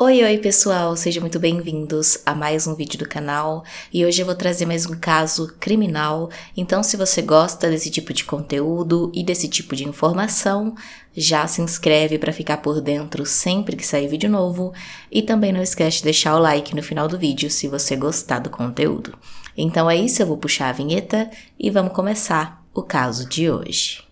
Oi pessoal, sejam muito bem-vindos a mais um vídeo do canal e hoje eu vou trazer mais um caso criminal. Então se você gosta desse tipo de conteúdo e desse tipo de informação, já se inscreve para ficar por dentro sempre que sair vídeo novo e também não esquece de deixar o like no final do vídeo se você gostar do conteúdo. Então é isso, eu vou puxar a vinheta e vamos começar o caso de hoje.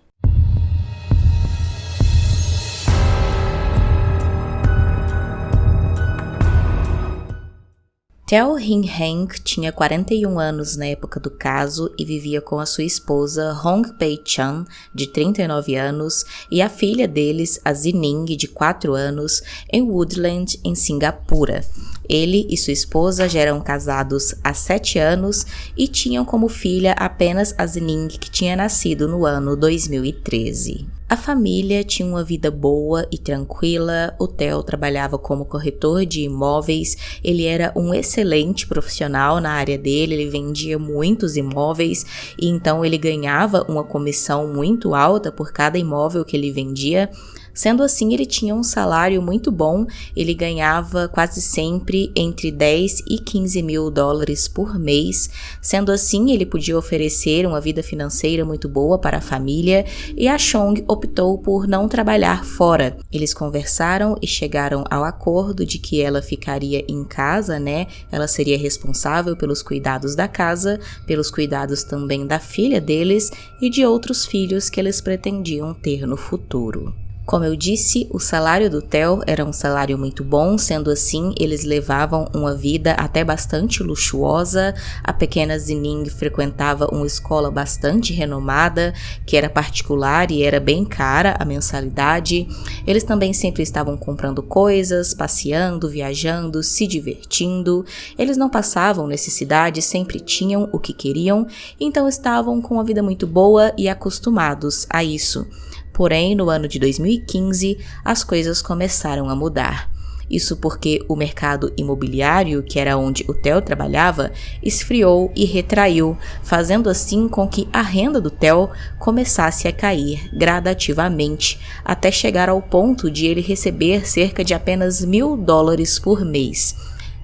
Teo Hin Heng tinha 41 anos na época do caso e vivia com a sua esposa Hong Pei Chan, de 39 anos, e a filha deles, a Zining, de 4 anos, em Woodland, em Singapura. Ele e sua esposa já eram casados há 7 anos e tinham como filha apenas a Zining, que tinha nascido no ano 2013. A família tinha uma vida boa e tranquila. O Teo trabalhava como corretor de imóveis, ele era um excelente profissional na área dele, ele vendia muitos imóveis e então ele ganhava uma comissão muito alta por cada imóvel que ele vendia. Sendo assim, ele tinha um salário muito bom, ele ganhava quase sempre entre 10 e 15 mil dólares por mês. Sendo assim, ele podia oferecer uma vida financeira muito boa para a família e a Chong optou por não trabalhar fora. Eles conversaram e chegaram ao acordo de que ela ficaria em casa, Ela seria responsável pelos cuidados da casa, pelos cuidados também da filha deles e de outros filhos que eles pretendiam ter no futuro. Como eu disse, o salário do Teo era um salário muito bom, sendo assim, eles levavam uma vida até bastante luxuosa. A pequena Zining frequentava uma escola bastante renomada, que era particular e era bem cara a mensalidade. Eles também sempre estavam comprando coisas, passeando, viajando, se divertindo. Eles não passavam necessidade, sempre tinham o que queriam, então estavam com uma vida muito boa e acostumados a isso. Porém, no ano de 2015, as coisas começaram a mudar. Isso porque o mercado imobiliário, que era onde o Teo trabalhava, esfriou e retraiu, fazendo assim com que a renda do Teo começasse a cair gradativamente, até chegar ao ponto de ele receber cerca de apenas 1.000 dólares por mês.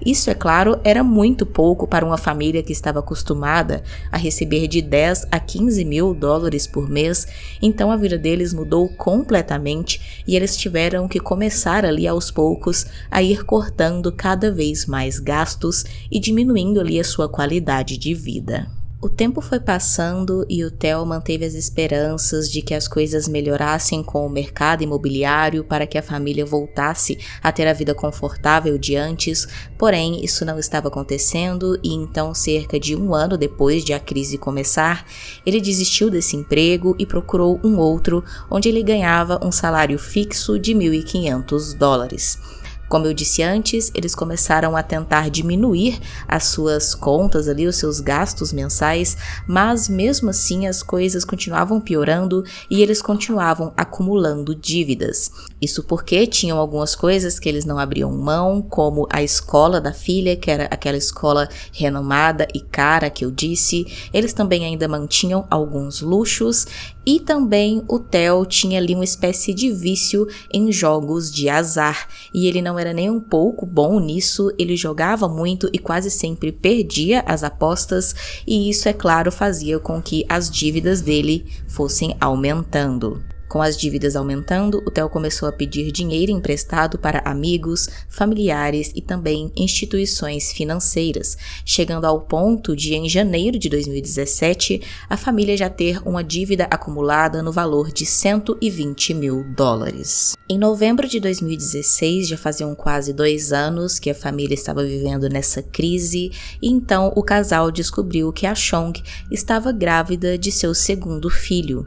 Isso, é claro, era muito pouco para uma família que estava acostumada a receber de 10 a 15 mil dólares por mês, então a vida deles mudou completamente e eles tiveram que começar ali aos poucos a ir cortando cada vez mais gastos e diminuindo ali a sua qualidade de vida. O tempo foi passando e o Teo manteve as esperanças de que as coisas melhorassem com o mercado imobiliário para que a família voltasse a ter a vida confortável de antes, porém isso não estava acontecendo e então cerca de 1 ano depois de a crise começar, ele desistiu desse emprego e procurou um outro onde ele ganhava um salário fixo de 1.500 dólares. Como eu disse antes, eles começaram a tentar diminuir as suas contas ali, os seus gastos mensais, mas mesmo assim as coisas continuavam piorando e eles continuavam acumulando dívidas. Isso porque tinham algumas coisas que eles não abriam mão, como a escola da filha, que era aquela escola renomada e cara que eu disse. Eles também ainda mantinham alguns luxos e também o Teo tinha ali uma espécie de vício em jogos de azar e ele não era nem um pouco bom nisso, ele jogava muito e quase sempre perdia as apostas e isso, é claro, fazia com que as dívidas dele fossem aumentando. Com as dívidas aumentando, o Teo começou a pedir dinheiro emprestado para amigos, familiares e também instituições financeiras, chegando ao ponto de, em janeiro de 2017, a família já ter uma dívida acumulada no valor de 120 mil dólares. Em novembro de 2016, já faziam quase 2 anos que a família estava vivendo nessa crise, e então o casal descobriu que a Chong estava grávida de seu segundo filho.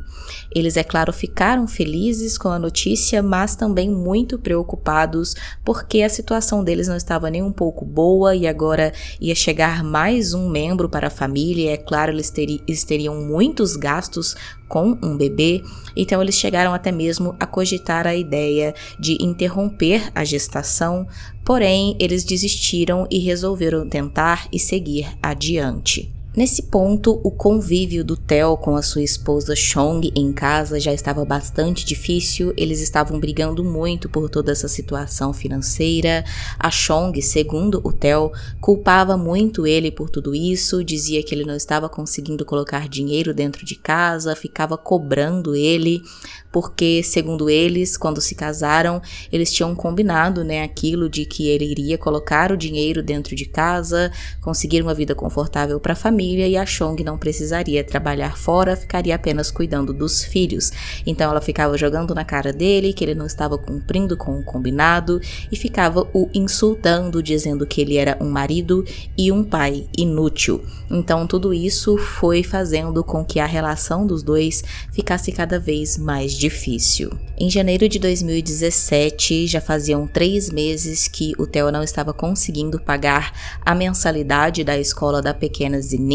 Eles, é claro, ficaram felizes com a notícia, mas também muito preocupados porque a situação deles não estava nem um pouco boa e agora ia chegar mais um membro para a família e, é claro, eles teriam muitos gastos com um bebê, então eles chegaram até mesmo a cogitar a ideia de interromper a gestação, porém eles desistiram e resolveram tentar e seguir adiante. Nesse ponto, o convívio do Theo com a sua esposa Chong em casa já estava bastante difícil, eles estavam brigando muito por toda essa situação financeira. A Chong, segundo o Theo, culpava muito ele por tudo isso, dizia que ele não estava conseguindo colocar dinheiro dentro de casa, ficava cobrando ele, porque, segundo eles, quando se casaram, eles tinham combinado, aquilo de que ele iria colocar o dinheiro dentro de casa, conseguir uma vida confortável para a família, e a Chong não precisaria trabalhar fora, ficaria apenas cuidando dos filhos. Então ela ficava jogando na cara dele que ele não estava cumprindo com o combinado e ficava o insultando, dizendo que ele era um marido e um pai inútil. Então tudo isso foi fazendo com que a relação dos dois ficasse cada vez mais difícil. Em janeiro de 2017, já faziam 3 meses que o Theo não estava conseguindo pagar a mensalidade da escola da pequena Zining,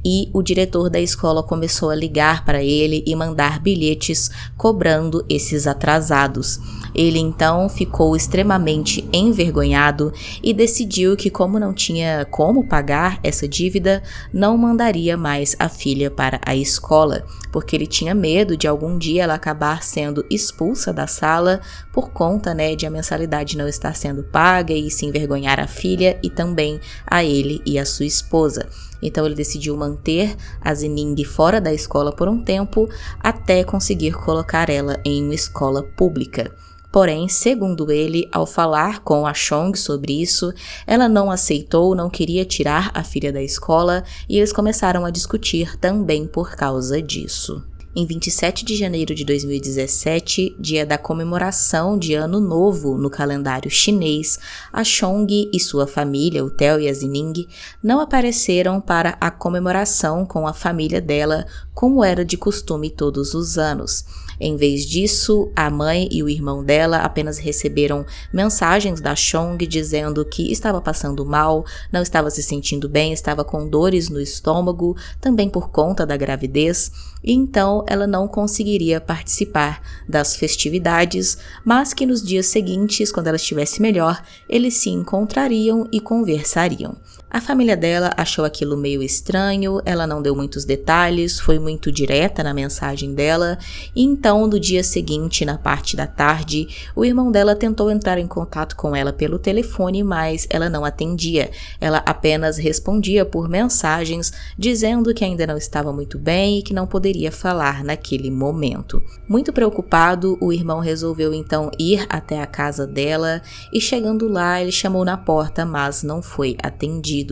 e o diretor da escola começou a ligar para ele e mandar bilhetes cobrando esses atrasados. Ele então ficou extremamente envergonhado e decidiu que, como não tinha como pagar essa dívida, não mandaria mais a filha para a escola, porque ele tinha medo de algum dia ela acabar sendo expulsa da sala por conta, de a mensalidade não estar sendo paga e se envergonhar a filha e também a ele e a sua esposa. Então ele decidiu manter a Zining fora da escola por um tempo até conseguir colocar ela em uma escola pública. Porém, segundo ele, ao falar com a Chong sobre isso, ela não aceitou, não queria tirar a filha da escola e eles começaram a discutir também por causa disso. Em 27 de janeiro de 2017, dia da comemoração de Ano Novo no calendário chinês, a Chong e sua família, o Theo e a Zining, não apareceram para a comemoração com a família dela, como era de costume todos os anos. Em vez disso, a mãe e o irmão dela apenas receberam mensagens da Chong dizendo que estava passando mal, não estava se sentindo bem, estava com dores no estômago, também por conta da gravidez, e então ela não conseguiria participar das festividades, mas que nos dias seguintes, quando ela estivesse melhor, eles se encontrariam e conversariam. A família dela achou aquilo meio estranho, ela não deu muitos detalhes, foi muito direta na mensagem dela, e então no dia seguinte, na parte da tarde, o irmão dela tentou entrar em contato com ela pelo telefone, mas ela não atendia. Ela apenas respondia por mensagens, dizendo que ainda não estava muito bem e que não poderia falar naquele momento. Muito preocupado, o irmão resolveu então ir até a casa dela e, chegando lá, ele chamou na porta, mas não foi atendido.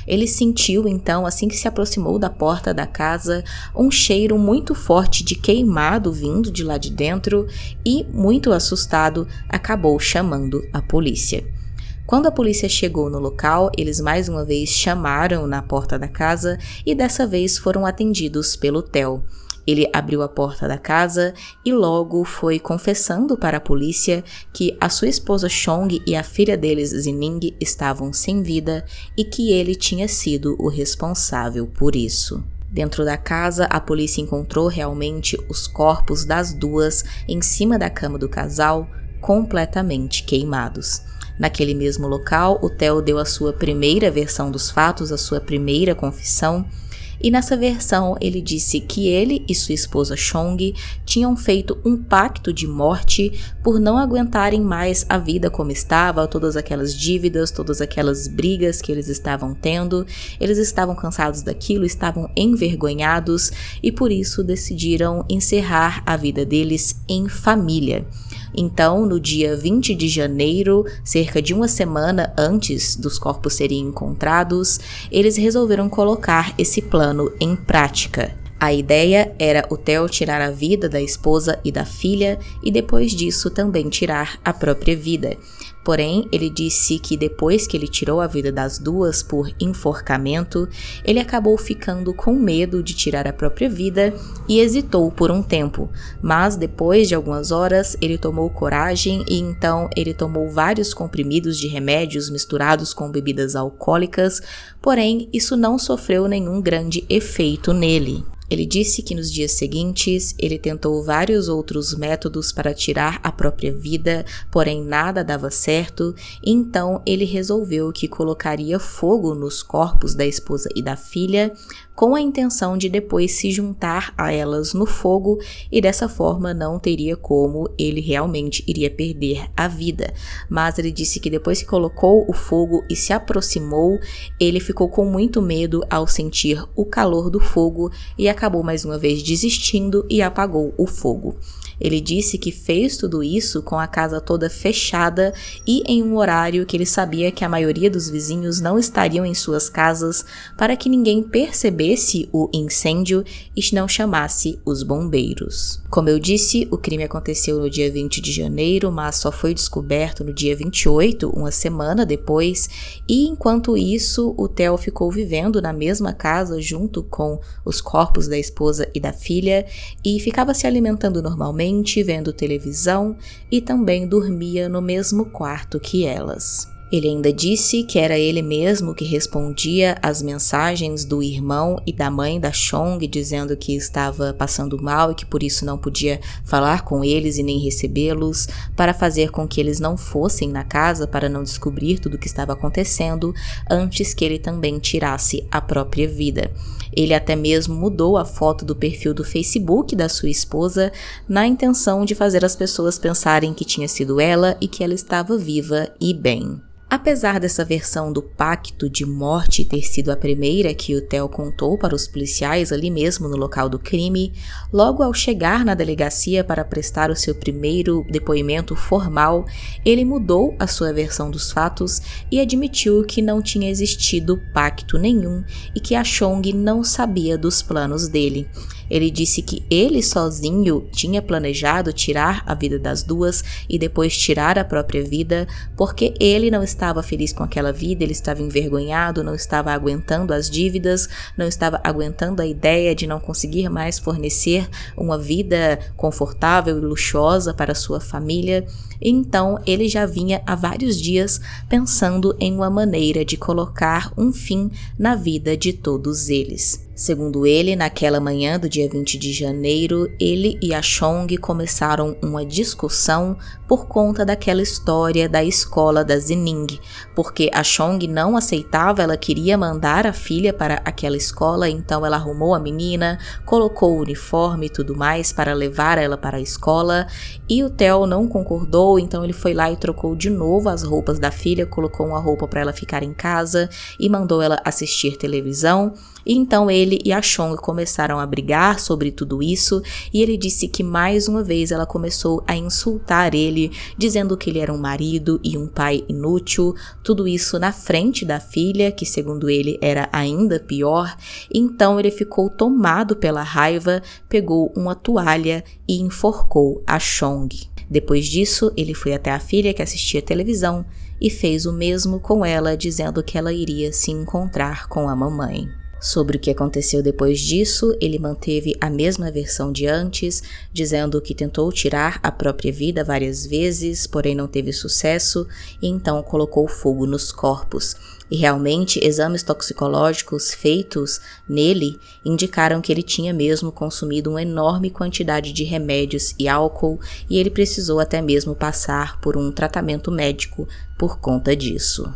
Ele sentiu então, assim que se aproximou da porta da casa, um cheiro muito forte de queimado vindo de lá de dentro e, muito assustado, acabou chamando a polícia. Quando a polícia chegou no local, eles mais uma vez chamaram na porta da casa e dessa vez foram atendidos pelo Theo. Ele abriu a porta da casa e logo foi confessando para a polícia que a sua esposa Chong e a filha deles, Zining, estavam sem vida e que ele tinha sido o responsável por isso. Dentro da casa, a polícia encontrou realmente os corpos das duas em cima da cama do casal, completamente queimados. Naquele mesmo local, o Theo deu a sua primeira versão dos fatos, a sua primeira confissão, e nessa versão ele disse que ele e sua esposa Chong tinham feito um pacto de morte por não aguentarem mais a vida como estava, todas aquelas dívidas, todas aquelas brigas que eles estavam tendo. Eles estavam cansados daquilo, estavam envergonhados e por isso decidiram encerrar a vida deles em família. Então, no dia 20 de janeiro, cerca de uma semana antes dos corpos serem encontrados, eles resolveram colocar esse plano em prática. A ideia era o Theo tirar a vida da esposa e da filha e depois disso também tirar a própria vida. Porém, ele disse que depois que ele tirou a vida das duas por enforcamento, ele acabou ficando com medo de tirar a própria vida e hesitou por um tempo. Mas depois de algumas horas, ele tomou coragem e então ele tomou vários comprimidos de remédios misturados com bebidas alcoólicas, porém isso não sofreu nenhum grande efeito nele. Ele disse que nos dias seguintes ele tentou vários outros métodos para tirar a própria vida, porém nada dava certo certo, então ele resolveu que colocaria fogo nos corpos da esposa e da filha, com a intenção de depois se juntar a elas no fogo, e dessa forma não teria como ele realmente iria perder a vida. Mas ele disse que depois que colocou o fogo e se aproximou, ele ficou com muito medo ao sentir o calor do fogo e acabou mais uma vez desistindo e apagou o fogo. Ele disse que fez tudo isso com a casa toda fechada e em um horário que ele sabia que a maioria dos vizinhos não estariam em suas casas, para que ninguém percebesse o incêndio e não chamasse os bombeiros. Como eu disse, o crime aconteceu no dia 20 de janeiro, mas só foi descoberto no dia 28, uma semana depois, e enquanto isso, o Theo ficou vivendo na mesma casa junto com os corpos da esposa e da filha e ficava se alimentando normalmente, vendo televisão, e também dormia no mesmo quarto que elas. Ele ainda disse que era ele mesmo que respondia às mensagens do irmão e da mãe da Chong, dizendo que estava passando mal e que por isso não podia falar com eles e nem recebê-los, para fazer com que eles não fossem na casa para não descobrir tudo o que estava acontecendo, antes que ele também tirasse a própria vida. Ele até mesmo mudou a foto do perfil do Facebook da sua esposa, na intenção de fazer as pessoas pensarem que tinha sido ela e que ela estava viva e bem. Apesar dessa versão do pacto de morte ter sido a primeira que o Theo contou para os policiais ali mesmo no local do crime, logo ao chegar na delegacia para prestar o seu primeiro depoimento formal, ele mudou a sua versão dos fatos e admitiu que não tinha existido pacto nenhum e que a Chong não sabia dos planos dele. Ele disse que ele sozinho tinha planejado tirar a vida das duas e depois tirar a própria vida, porque ele não estava feliz com aquela vida, ele estava envergonhado, não estava aguentando as dívidas, não estava aguentando a ideia de não conseguir mais fornecer uma vida confortável e luxuosa para sua família. Então ele já vinha há vários dias pensando em uma maneira de colocar um fim na vida de todos eles. Segundo ele, naquela manhã do dia 20 de janeiro, ele e a Chong começaram uma discussão por conta daquela história da escola da Zining, porque a Chong não aceitava, ela queria mandar a filha para aquela escola, então ela arrumou a menina, colocou o uniforme e tudo mais para levar ela para a escola, e o Theo não concordou, então ele foi lá e trocou de novo as roupas da filha, colocou uma roupa para ela ficar em casa e mandou ela assistir televisão. E então ele e a Chong começaram a brigar sobre tudo isso, e ele disse que mais uma vez ela começou a insultar ele, dizendo que ele era um marido e um pai inútil, tudo isso na frente da filha, que segundo ele era ainda pior. Então ele ficou tomado pela raiva, pegou uma toalha e enforcou a Chong. Depois disso, ele foi até a filha que assistia televisão e fez o mesmo com ela, dizendo que ela iria se encontrar com a mamãe. Sobre o que aconteceu depois disso, ele manteve a mesma versão de antes, dizendo que tentou tirar a própria vida várias vezes, porém não teve sucesso, e então colocou fogo nos corpos. E realmente, exames toxicológicos feitos nele indicaram que ele tinha mesmo consumido uma enorme quantidade de remédios e álcool, e ele precisou até mesmo passar por um tratamento médico por conta disso.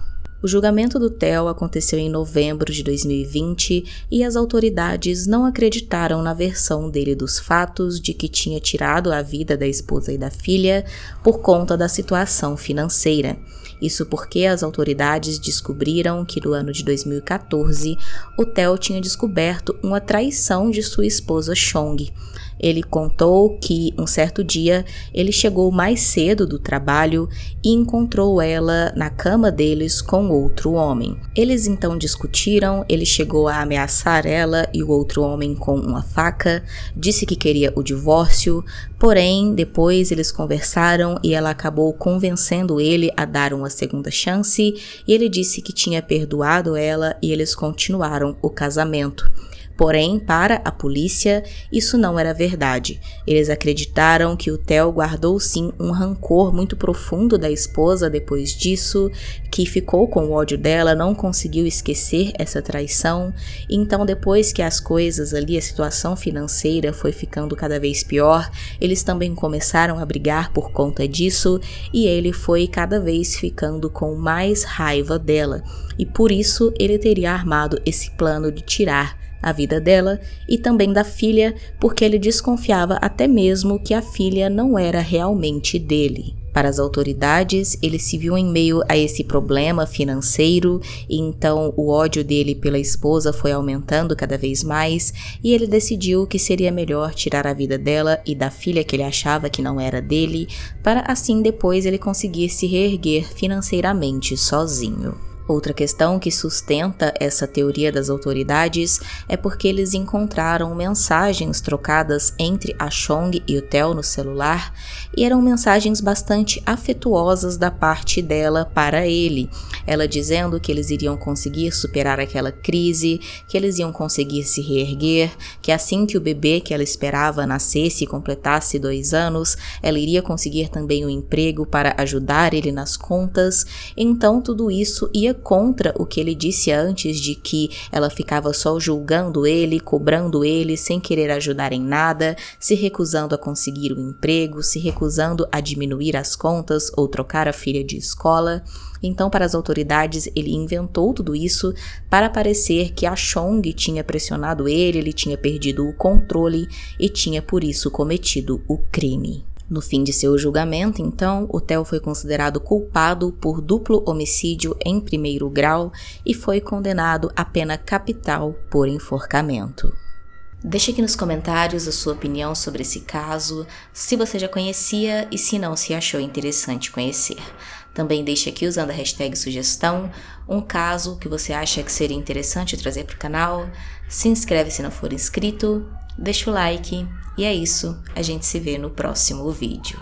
O julgamento do Theo aconteceu em novembro de 2020 e as autoridades não acreditaram na versão dele dos fatos de que tinha tirado a vida da esposa e da filha por conta da situação financeira. Isso porque as autoridades descobriram que no ano de 2014 o Theo tinha descoberto uma traição de sua esposa Chong. Ele contou que um certo dia ele chegou mais cedo do trabalho e encontrou ela na cama deles com outro homem. Eles então discutiram, ele chegou a ameaçar ela e o outro homem com uma faca, disse que queria o divórcio, porém depois eles conversaram e ela acabou convencendo ele a dar uma segunda chance, e ele disse que tinha perdoado ela e eles continuaram o casamento. Porém, para a polícia, isso não era verdade. Eles acreditaram que o Theo guardou sim um rancor muito profundo da esposa depois disso, que ficou com o ódio dela, não conseguiu esquecer essa traição. Então, depois que as coisas ali, a situação financeira foi ficando cada vez pior, eles também começaram a brigar por conta disso e ele foi cada vez ficando com mais raiva dela. E por isso ele teria armado esse plano de tirar a vida dela e também da filha, porque ele desconfiava até mesmo que a filha não era realmente dele. Para as autoridades, ele se viu em meio a esse problema financeiro e então o ódio dele pela esposa foi aumentando cada vez mais e ele decidiu que seria melhor tirar a vida dela e da filha que ele achava que não era dele, para assim depois ele conseguir se reerguer financeiramente sozinho. Outra questão que sustenta essa teoria das autoridades é porque eles encontraram mensagens trocadas entre a Chong e o Theo no celular e eram mensagens bastante afetuosas da parte dela para ele. Ela dizendo que eles iriam conseguir superar aquela crise, que eles iam conseguir se reerguer, que assim que o bebê que ela esperava nascesse e completasse 2 anos, ela iria conseguir também um emprego para ajudar ele nas contas. Então tudo isso ia contra o que ele disse antes de que ela ficava só julgando ele, cobrando ele, sem querer ajudar em nada, se recusando a conseguir um emprego, se recusando a diminuir as contas ou trocar a filha de escola. Então, para as autoridades, ele inventou tudo isso para parecer que a Chong tinha pressionado ele tinha perdido o controle e tinha por isso cometido o crime. No fim de seu julgamento, então, o Theo foi considerado culpado por duplo homicídio em 1º grau e foi condenado à pena capital por enforcamento. Deixe aqui nos comentários a sua opinião sobre esse caso, se você já conhecia e se não se achou interessante conhecer. Também deixe aqui, usando a hashtag sugestão, um caso que você acha que seria interessante trazer para o canal. Se inscreve se não for inscrito, deixa o like e é isso, a gente se vê no próximo vídeo.